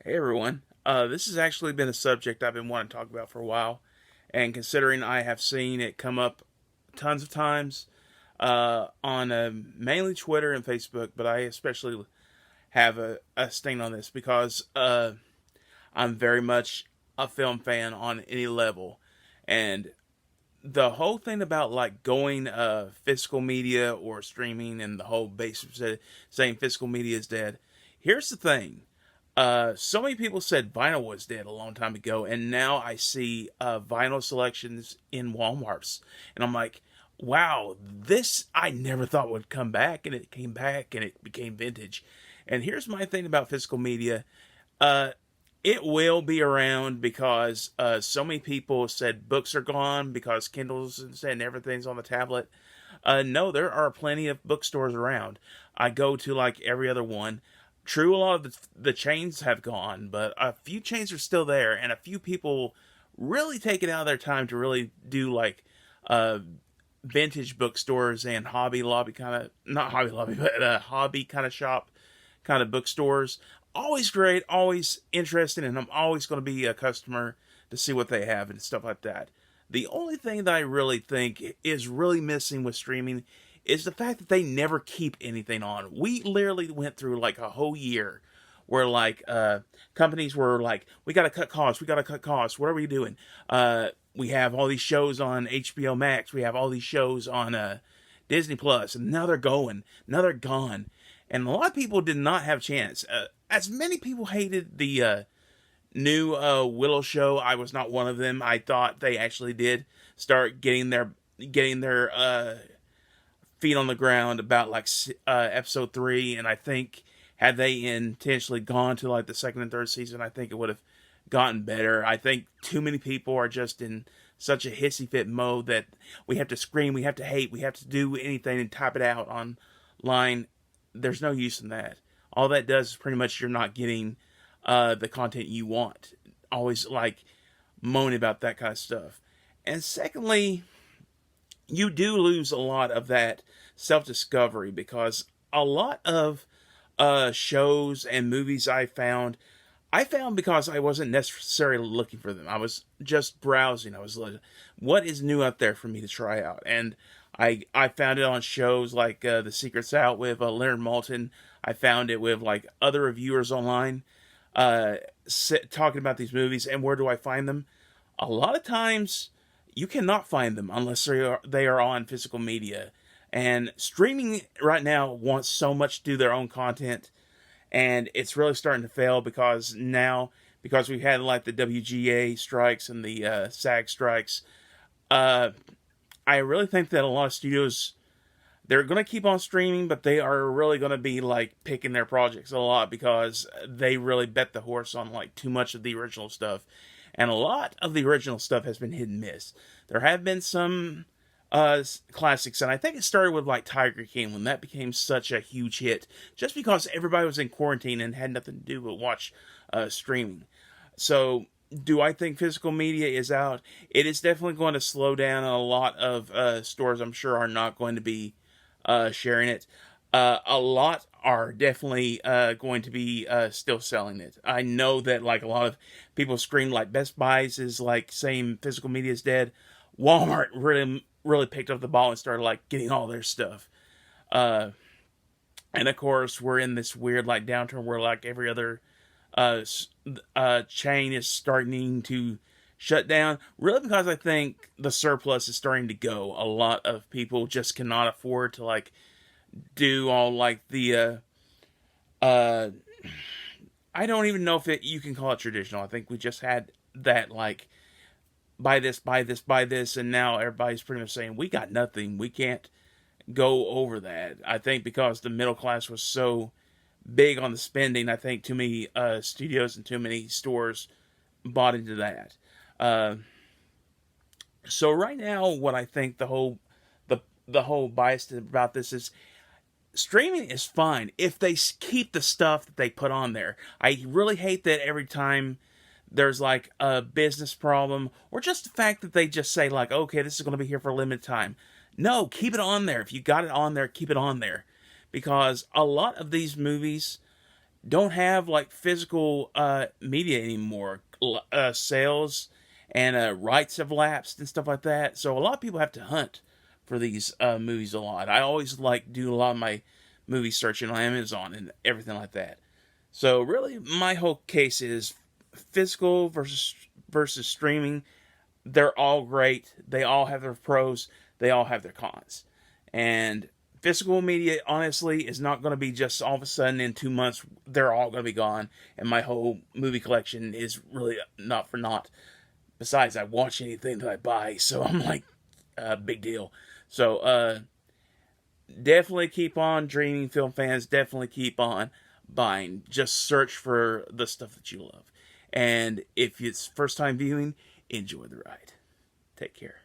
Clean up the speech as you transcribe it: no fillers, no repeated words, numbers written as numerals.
Hey everyone. This has actually been a subject I've been wanting to talk about for a while, and considering I have seen it come up tons of times on mainly Twitter and Facebook, but I especially have a stain on this because I'm very much a film fan on any level, and the whole thing about like going physical media or streaming and the whole base of saying physical media is dead. Here's the thing. So many people said vinyl was dead a long time ago, and now I see vinyl selections in Walmarts, and I'm like, wow, this I never thought would come back, and it came back, and it became vintage. And here's my thing about physical media. Uh, it will be around because so many people said books are gone because Kindles and everything's on the tablet. No, there are plenty of bookstores around. I go to like every other one. True, a lot of the chains have gone, but a few chains are still there, and a few people really take it out of their time to really do like uh, vintage bookstores and hobby lobby kind of, not hobby lobby, but hobby kind of shop kind of bookstores. Always great, always interesting, and I'm always going to be a customer to see what they have and stuff like that. The only thing that I really think is really missing with streaming is the fact that they never keep anything on. We literally went through like a whole year where like companies were like, we got to cut costs, we got to cut costs. What are we doing? We have all these shows on HBO Max, we have all these shows on Disney Plus, and now they're going, now they're gone, and a lot of people did not have a chance. As many people hated the new Willow show, I was not one of them. I thought they actually did start getting their feet on the ground about like episode 3, and I think had they intentionally gone to like the second and third season, I think it would have gotten better. I think too many people are just in such a hissy fit mode that we have to scream, we have to hate, we have to do anything and type it out online. There's no use in that. All that does is pretty much you're not getting the content you want. Always like moaning about that kind of stuff. And secondly, you do lose a lot of that self discovery because a lot of shows and movies I found because I wasn't necessarily looking for them. I was just browsing. I was like, what is new out there for me to try out? And I found it on shows like The Secret's Out with Leonard Maltin. I found it with like other reviewers online uh, talking about these movies. And where do I find them? A lot of times you cannot find them unless they are on physical media. And streaming right now wants so much to do their own content, and it's really starting to fail because now, because we've had like the WGA strikes and the SAG strikes, uh, I really think that a lot of studios, they're going to keep on streaming, but they are really going to be like picking their projects a lot because they really bet the horse on like too much of the original stuff. And a lot of the original stuff has been hit and miss. There have been some classics, and I think it started with like Tiger King when that became such a huge hit, just because everybody was in quarantine and had nothing to do but watch streaming. So, do I think physical media is out? It is definitely going to slow down. A lot of stores, I'm sure, are not going to be sharing it. A lot are definitely going to be still selling it. I know that like a lot of people scream like Best Buys is like saying physical media is dead. Walmart really picked up the ball and started like getting all their stuff. Uh, and of course, we're in this weird like downturn where like every other uh, chain is starting to shut down. Really, because I think the surplus is starting to go. A lot of people just cannot afford to like do all like the uh I don't even know if you can call it traditional. I think we just had that like buy this, buy this, buy this, and now everybody's pretty much saying we got nothing. We can't go over that. I think because the middle class was so big on the spending, I think too many studios and too many stores bought into that. Uh, so right now, what I think the whole bias about this is streaming is fine if they keep the stuff that they put on there. I really hate that every time there's like a business problem or just the fact that they just say like, okay, this is going to be here for a limited time. No, keep it on there. If you got it on there, keep it on there, because a lot of these movies don't have like physical media anymore. Sales and rights have lapsed and stuff like that. So a lot of people have to hunt for these movies a lot. I always like do a lot of my movie searching on Amazon and everything like that. So really, my whole case is physical versus streaming. They're all great. They all have their pros. They all have their cons. And physical media, honestly, is not going to be just all of a sudden in 2 months, they're all going to be gone. And my whole movie collection is really not for naught. Besides, I watch anything that I buy. So I'm like, big deal. So, definitely keep on dreaming, film fans. Definitely keep on buying. Just search for the stuff that you love. And if it's first time viewing, enjoy the ride. Take care.